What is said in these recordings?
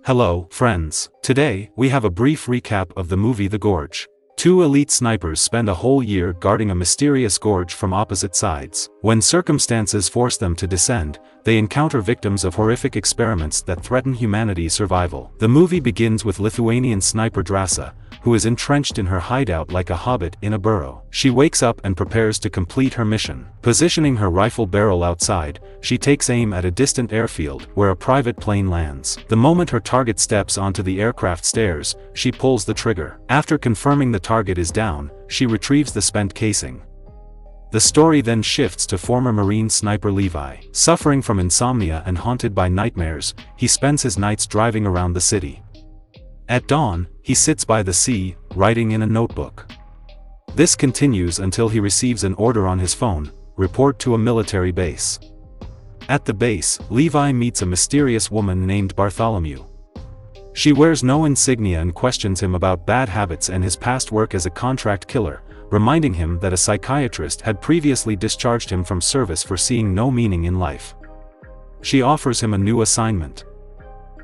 Hello, friends. Today, we have a brief recap of the movie The Gorge. Two elite snipers spend a whole year guarding a mysterious gorge from opposite sides. When circumstances force them to descend, they encounter victims of horrific experiments that threaten humanity's survival. The movie begins with Lithuanian sniper Drąsa, who is entrenched in her hideout like a hobbit in a burrow. She wakes up and prepares to complete her mission. Positioning her rifle barrel outside, she takes aim at a distant airfield where a private plane lands. The moment her target steps onto the aircraft stairs, she pulls the trigger. After confirming the target is down, she retrieves the spent casing. The story then shifts to former Marine sniper Levi. Suffering from insomnia and haunted by nightmares, he spends his nights driving around the city. At dawn, he sits by the sea, writing in a notebook. This continues until he receives an order on his phone: report to a military base. At the base, Levi meets a mysterious woman named Bartholomew. She wears no insignia and questions him about bad habits and his past work as a contract killer, reminding him that a psychiatrist had previously discharged him from service for seeing no meaning in life. She offers him a new assignment.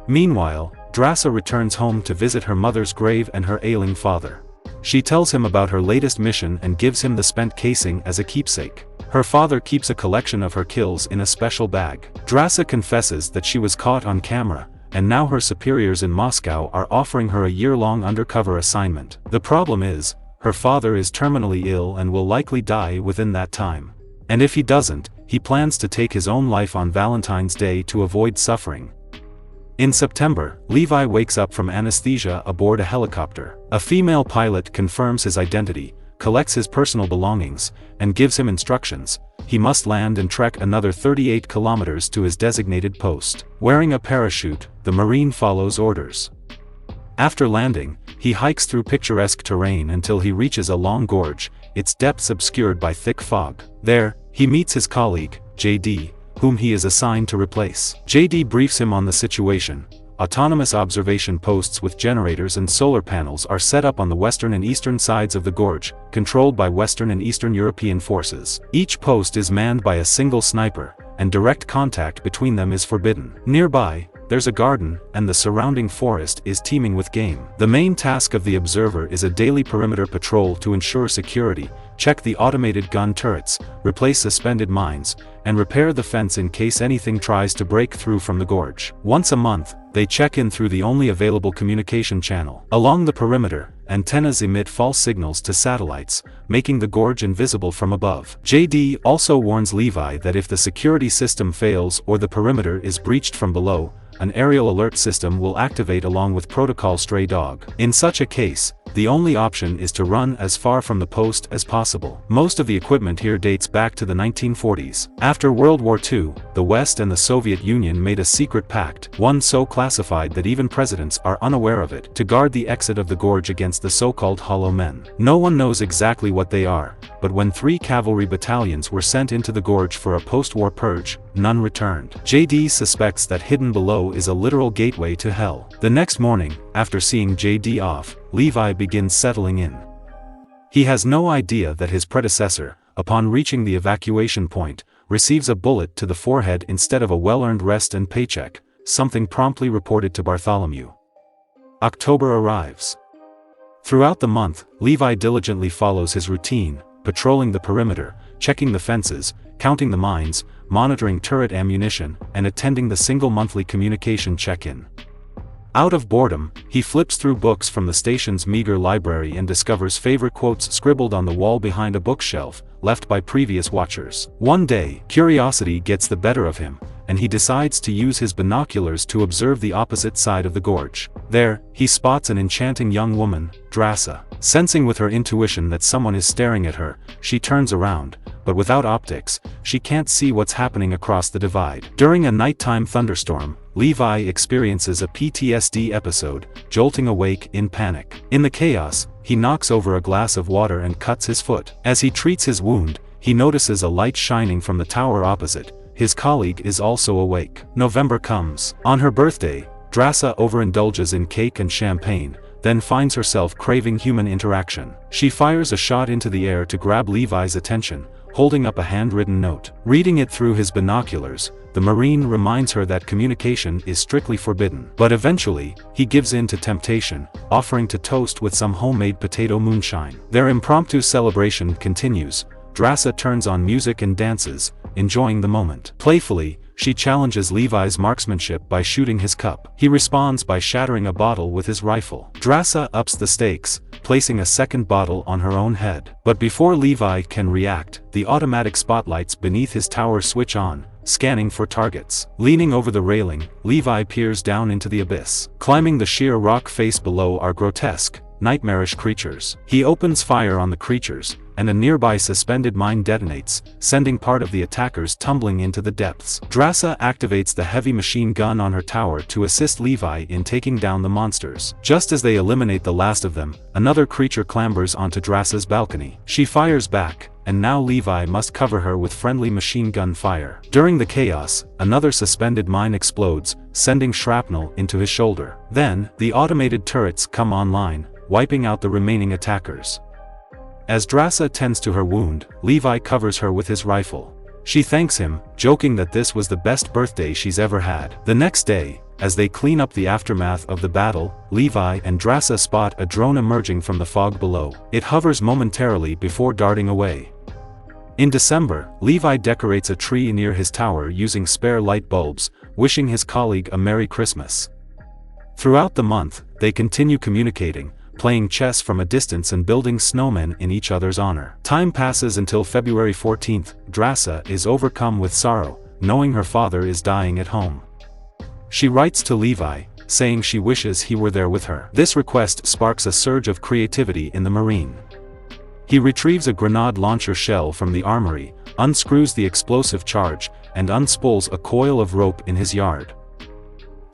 Meanwhile, Drąsa returns home to visit her mother's grave and her ailing father. She tells him about her latest mission and gives him the spent casing as a keepsake. Her father keeps a collection of her kills in a special bag. Drąsa confesses that she was caught on camera, and now her superiors in Moscow are offering her a year-long undercover assignment. The problem is, her father is terminally ill and will likely die within that time. And if he doesn't, he plans to take his own life on Valentine's Day to avoid suffering. In September, Levi wakes up from anesthesia aboard a helicopter. A female pilot confirms his identity, collects his personal belongings, and gives him instructions. He must land and trek another 38 kilometers to his designated post. Wearing a parachute, the Marine follows orders. After landing, he hikes through picturesque terrain until he reaches a long gorge, its depths obscured by thick fog. There, he meets his colleague, JD, whom he is assigned to replace. JD briefs him on the situation. Autonomous observation posts with generators and solar panels are set up on the western and eastern sides of the gorge, controlled by Western and Eastern European forces. Each post is manned by a single sniper, and direct contact between them is forbidden. Nearby, there's a garden, and the surrounding forest is teeming with game. The main task of the observer is a daily perimeter patrol to ensure security, check the automated gun turrets, replace suspended mines, and repair the fence in case anything tries to break through from the gorge. Once a month, they check in through the only available communication channel. Along the perimeter, antennas emit false signals to satellites, making the gorge invisible from above. JD also warns Levi that if the security system fails or the perimeter is breached from below, an aerial alert system will activate along with Protocol Stray Dog. In such a case, the only option is to run as far from the post as possible. Most of the equipment here dates back to the 1940s. After World War II, the West and the Soviet Union made a secret pact, one so classified that even presidents are unaware of it, to guard the exit of the gorge against the so-called Hollow Men. No one knows exactly what they are, but when 3 cavalry battalions were sent into the gorge for a post-war purge, none returned. JD suspects that hidden below is a literal gateway to hell. The next morning, after seeing JD off, Levi begins settling in. He has no idea that his predecessor, upon reaching the evacuation point, receives a bullet to the forehead instead of a well-earned rest and paycheck, something promptly reported to Bartholomew. October arrives. Throughout the month, Levi diligently follows his routine, patrolling the perimeter, checking the fences, counting the mines, monitoring turret ammunition, and attending the single monthly communication check-in. Out of boredom, he flips through books from the station's meager library and discovers favorite quotes scribbled on the wall behind a bookshelf, left by previous watchers. One day, curiosity gets the better of him, and he decides to use his binoculars to observe the opposite side of the gorge. There, he spots an enchanting young woman, Drąsa. Sensing with her intuition that someone is staring at her, she turns around, but without optics, she can't see what's happening across the divide. During a nighttime thunderstorm, Levi experiences a PTSD episode, jolting awake in panic. In the chaos, he knocks over a glass of water and cuts his foot. As he treats his wound, he notices a light shining from the tower opposite. His colleague is also awake. November comes. On her birthday, Drąsa overindulges in cake and champagne, then finds herself craving human interaction. She fires a shot into the air to grab Levi's attention, holding up a handwritten note. Reading it through his binoculars, the Marine reminds her that communication is strictly forbidden. But eventually, he gives in to temptation, offering to toast with some homemade potato moonshine. Their impromptu celebration continues. Drasa turns on music and dances, enjoying the moment. Playfully, she challenges Levi's marksmanship by shooting his cup. He responds by shattering a bottle with his rifle. Drasa ups the stakes, placing a second bottle on her own head. But before Levi can react, the automatic spotlights beneath his tower switch on, scanning for targets. Leaning over the railing, Levi peers down into the abyss. Climbing the sheer rock face below are grotesque, nightmarish creatures. He opens fire on the creatures, and a nearby suspended mine detonates, sending part of the attackers tumbling into the depths. Drasa activates the heavy machine gun on her tower to assist Levi in taking down the monsters. Just as they eliminate the last of them, another creature clambers onto Drasa's balcony. She fires back, and now Levi must cover her with friendly machine gun fire. During the chaos, another suspended mine explodes, sending shrapnel into his shoulder. Then, the automated turrets come online, wiping out the remaining attackers. As Drasa tends to her wound, Levi covers her with his rifle. She thanks him, joking that this was the best birthday she's ever had. The next day, as they clean up the aftermath of the battle, Levi and Drasa spot a drone emerging from the fog below. It hovers momentarily before darting away. In December, Levi decorates a tree near his tower using spare light bulbs, wishing his colleague a Merry Christmas. Throughout the month, they continue communicating, playing chess from a distance and building snowmen in each other's honor. Time passes until February 14th. Drasa is overcome with sorrow, knowing her father is dying at home. She writes to Levi, saying she wishes he were there with her. This request sparks a surge of creativity in the Marine. He retrieves a grenade launcher shell from the armory, unscrews the explosive charge, and unspools a coil of rope in his yard.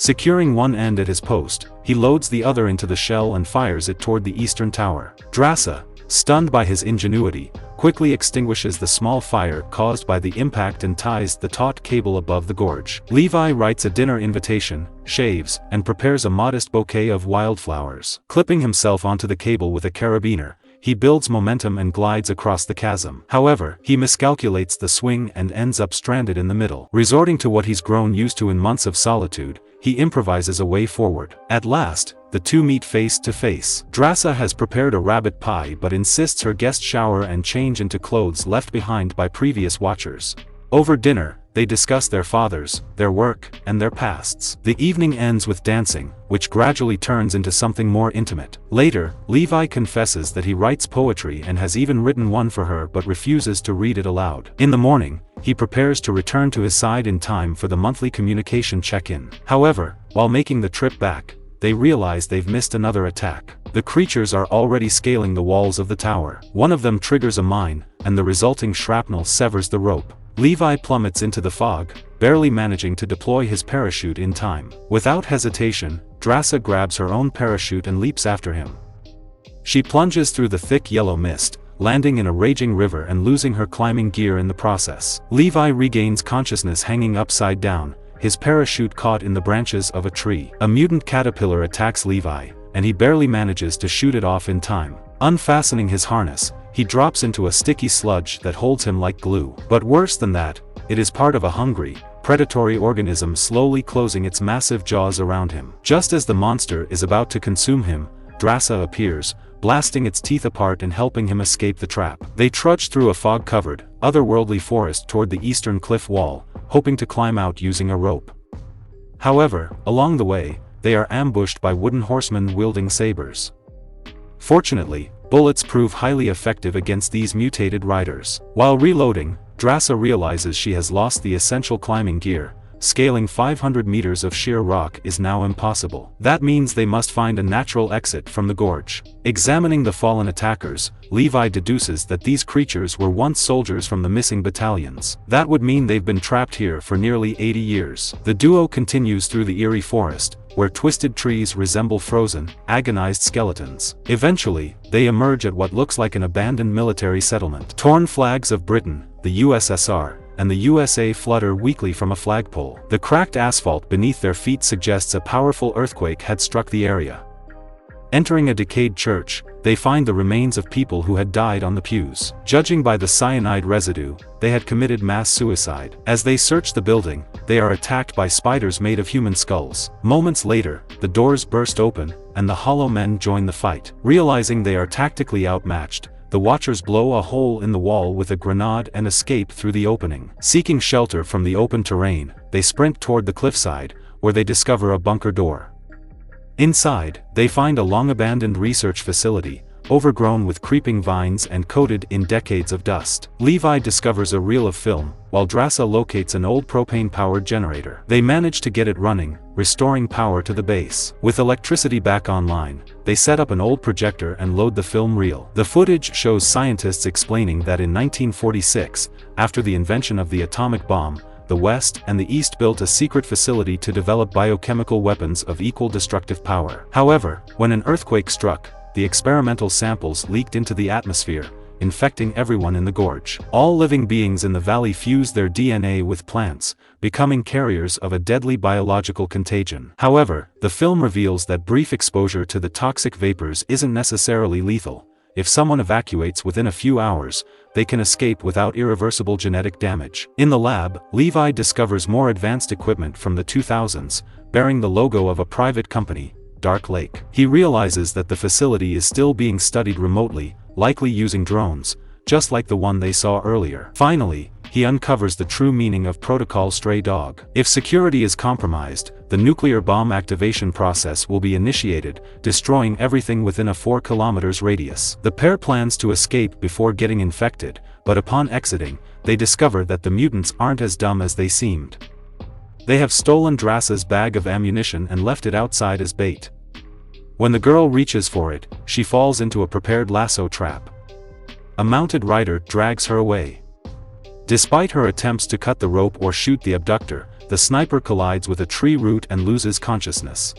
Securing one end at his post, he loads the other into the shell and fires it toward the eastern tower. Drasa, stunned by his ingenuity, quickly extinguishes the small fire caused by the impact and ties the taut cable above the gorge. Levi writes a dinner invitation, shaves, and prepares a modest bouquet of wildflowers. Clipping himself onto the cable with a carabiner, he builds momentum and glides across the chasm. However, he miscalculates the swing and ends up stranded in the middle. Resorting to what he's grown used to in months of solitude, he improvises a way forward. At last, the two meet face to face. Drasa has prepared a rabbit pie but insists her guests shower and change into clothes left behind by previous watchers. Over dinner, they discuss their fathers, their work, and their pasts. The evening ends with dancing, which gradually turns into something more intimate. Later, Levi confesses that he writes poetry and has even written one for her but refuses to read it aloud. In the morning, he prepares to return to his side in time for the monthly communication check-in. However, while making the trip back, they realize they've missed another attack. The creatures are already scaling the walls of the tower. One of them triggers a mine, and the resulting shrapnel severs the rope. Levi plummets into the fog, barely managing to deploy his parachute in time. Without hesitation, Drasa grabs her own parachute and leaps after him. She plunges through the thick yellow mist, landing in a raging river and losing her climbing gear in the process. Levi regains consciousness hanging upside down, his parachute caught in the branches of a tree. A mutant caterpillar attacks Levi, and he barely manages to shoot it off in time. Unfastening his harness, he drops into a sticky sludge that holds him like glue. But worse than that, it is part of a hungry, predatory organism slowly closing its massive jaws around him. Just as the monster is about to consume him, Drasa appears, blasting its teeth apart and helping him escape the trap. They trudge through a fog-covered, otherworldly forest toward the eastern cliff wall, hoping to climb out using a rope. However, along the way, they are ambushed by wooden horsemen wielding sabers. Fortunately, bullets prove highly effective against these mutated riders. While reloading, Drasa realizes she has lost the essential climbing gear. Scaling 500 meters of sheer rock is now impossible. That means they must find a natural exit from the gorge. Examining the fallen attackers, Levi deduces that these creatures were once soldiers from the missing battalions. That would mean they've been trapped here for nearly 80 years. The duo continues through the eerie forest, where twisted trees resemble frozen, agonized skeletons. Eventually, they emerge at what looks like an abandoned military settlement. Torn flags of Britain, the USSR, and the USA flutter weakly from a flagpole. The cracked asphalt beneath their feet suggests a powerful earthquake had struck the area. Entering a decayed church, they find the remains of people who had died on the pews. Judging by the cyanide residue, they had committed mass suicide. As they search the building, they are attacked by spiders made of human skulls. Moments later, the doors burst open, and the Hollow Men join the fight. Realizing they are tactically outmatched, the Watchers blow a hole in the wall with a grenade and escape through the opening. Seeking shelter from the open terrain, they sprint toward the cliffside, where they discover a bunker door. Inside, they find a long-abandoned research facility, overgrown with creeping vines and coated in decades of dust. Levi discovers a reel of film, while Drasa locates an old propane-powered generator. They manage to get it running, restoring power to the base. With electricity back online, they set up an old projector and load the film reel. The footage shows scientists explaining that in 1946, after the invention of the atomic bomb, the West and the East built a secret facility to develop biochemical weapons of equal destructive power. However, when an earthquake struck, the experimental samples leaked into the atmosphere, infecting everyone in the gorge. All living beings in the valley fused their DNA with plants, becoming carriers of a deadly biological contagion. However, the film reveals that brief exposure to the toxic vapors isn't necessarily lethal. If someone evacuates within a few hours, they can escape without irreversible genetic damage. In the lab, Levi discovers more advanced equipment from the 2000s, bearing the logo of a private company, Dark Lake. He realizes that the facility is still being studied remotely, likely using drones, just like the one they saw earlier. Finally, he uncovers the true meaning of Protocol Stray Dog. If security is compromised, the nuclear bomb activation process will be initiated, destroying everything within a 4 kilometers radius. The pair plans to escape before getting infected, but upon exiting, they discover that the mutants aren't as dumb as they seemed. They have stolen Drasa's bag of ammunition and left it outside as bait. When the girl reaches for it, she falls into a prepared lasso trap. A mounted rider drags her away. Despite her attempts to cut the rope or shoot the abductor, the sniper collides with a tree root and loses consciousness.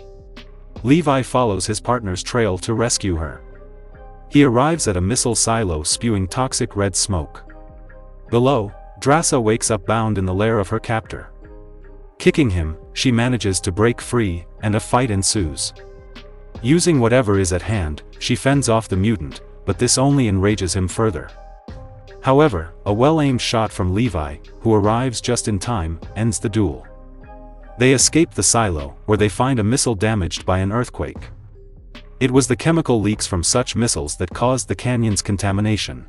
Levi follows his partner's trail to rescue her. He arrives at a missile silo spewing toxic red smoke. Below, Drasa wakes up bound in the lair of her captor. Kicking him, she manages to break free, and a fight ensues. Using whatever is at hand, she fends off the mutant, but this only enrages him further. However, a well-aimed shot from Levi, who arrives just in time, ends the duel. They escape the silo, where they find a missile damaged by an earthquake. It was the chemical leaks from such missiles that caused the canyon's contamination.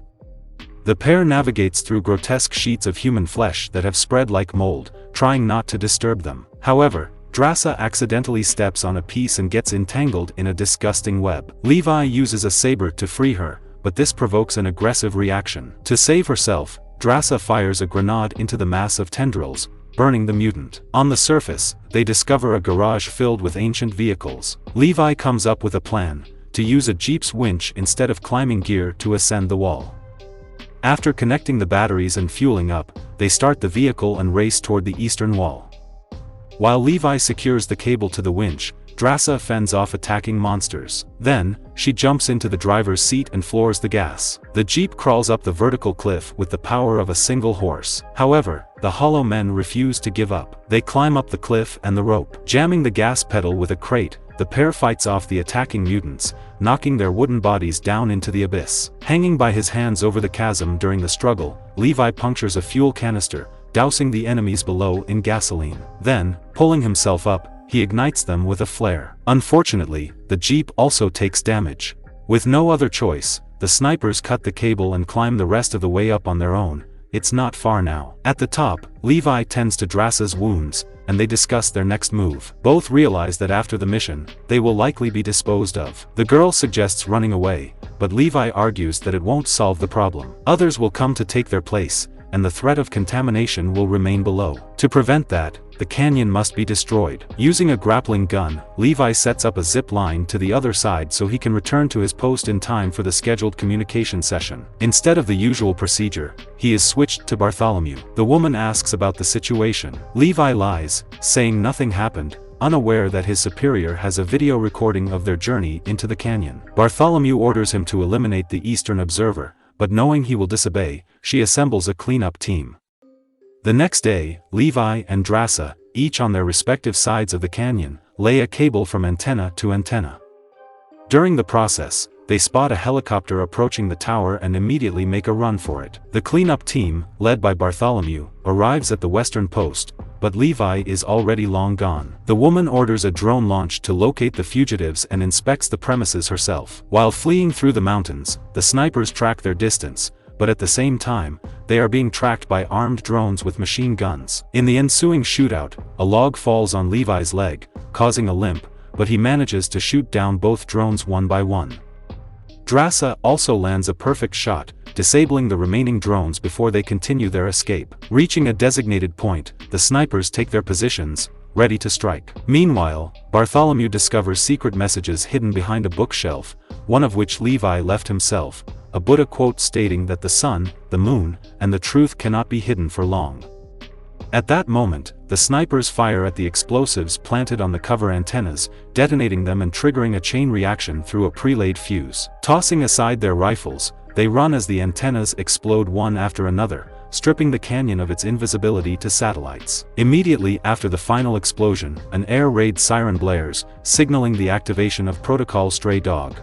The pair navigates through grotesque sheets of human flesh that have spread like mold, trying not to disturb them. However, Drasa accidentally steps on a piece and gets entangled in a disgusting web. Levi uses a saber to free her, but this provokes an aggressive reaction. To save herself, Drasa fires a grenade into the mass of tendrils, burning the mutant. On the surface, they discover a garage filled with ancient vehicles. Levi comes up with a plan, to use a jeep's winch instead of climbing gear to ascend the wall. After connecting the batteries and fueling up, they start the vehicle and race toward the eastern wall. While Levi secures the cable to the winch, Drasa fends off attacking monsters. Then, she jumps into the driver's seat and floors the gas. The jeep crawls up the vertical cliff with the power of a single horse. However, the Hollow Men refuse to give up. They climb up the cliff and the rope. Jamming the gas pedal with a crate, the pair fights off the attacking mutants, knocking their wooden bodies down into the abyss. Hanging by his hands over the chasm during the struggle, Levi punctures a fuel canister, dousing the enemies below in gasoline. Then, pulling himself up, he ignites them with a flare. Unfortunately, the jeep also takes damage. With no other choice, the snipers cut the cable and climb the rest of the way up on their own. It's not far now. At the top, Levi tends to Drasa's wounds, and they discuss their next move. Both realize that after the mission, they will likely be disposed of. The girl suggests running away, but Levi argues that it won't solve the problem. Others will come to take their place, and the threat of contamination will remain below. To prevent that, the canyon must be destroyed. Using a grappling gun, Levi sets up a zip line to the other side so he can return to his post in time for the scheduled communication session. Instead of the usual procedure, he is switched to Bartholomew. The woman asks about the situation. Levi lies, saying nothing happened, unaware that his superior has a video recording of their journey into the canyon. Bartholomew orders him to eliminate the Eastern observer, but knowing he will disobey, she assembles a cleanup team. The next day, Levi and Drasa, each on their respective sides of the canyon, lay a cable from antenna to antenna. During the process, they spot a helicopter approaching the tower and immediately make a run for it. The cleanup team, led by Bartholomew, arrives at the western post, but Levi is already long gone. The woman orders a drone launched to locate the fugitives and inspects the premises herself. While fleeing through the mountains, the snipers track their distance, but at the same time, they are being tracked by armed drones with machine guns. In the ensuing shootout, a log falls on Levi's leg, causing a limp, but he manages to shoot down both drones one by one. Drasa also lands a perfect shot, disabling the remaining drones before they continue their escape. Reaching a designated point, the snipers take their positions, ready to strike. Meanwhile, Bartholomew discovers secret messages hidden behind a bookshelf, one of which Levi left himself, a Buddha quote stating that the sun, the moon, and the truth cannot be hidden for long. At that moment, the snipers fire at the explosives planted on the cover antennas, detonating them and triggering a chain reaction through a pre-laid fuse. Tossing aside their rifles, they run as the antennas explode one after another, stripping the canyon of its invisibility to satellites. Immediately after the final explosion, an air raid siren blares, signaling the activation of Protocol Stray Dog.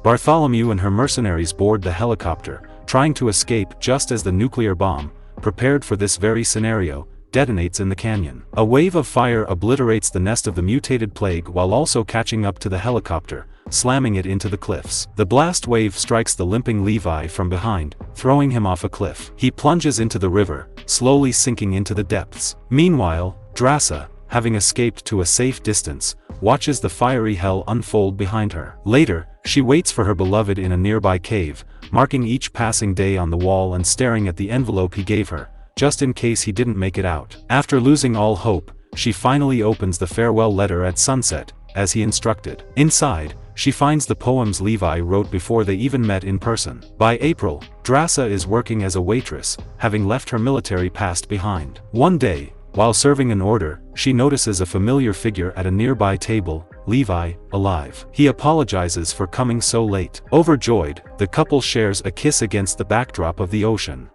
Bartholomew and her mercenaries board the helicopter, trying to escape just as the nuclear bomb, prepared for this very scenario, detonates in the canyon. A wave of fire obliterates the nest of the mutated plague while also catching up to the helicopter, slamming it into the cliffs. The blast wave strikes the limping Levi from behind, throwing him off a cliff. He plunges into the river, slowly sinking into the depths. Meanwhile, Drasa, having escaped to a safe distance, watches the fiery hell unfold behind her. Later, she waits for her beloved in a nearby cave, marking each passing day on the wall and staring at the envelope he gave her, just in case he didn't make it out. After losing all hope, she finally opens the farewell letter at sunset, as he instructed. Inside, she finds the poems Levi wrote before they even met in person. By April, Drasa is working as a waitress, having left her military past behind. One day, while serving an order, she notices a familiar figure at a nearby table, Levi, alive. He apologizes for coming so late. Overjoyed, the couple shares a kiss against the backdrop of the ocean.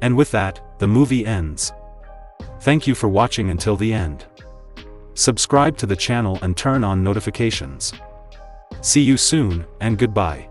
And with that, the movie ends. Thank you for watching until the end. Subscribe to the channel and turn on notifications. See you soon, and goodbye.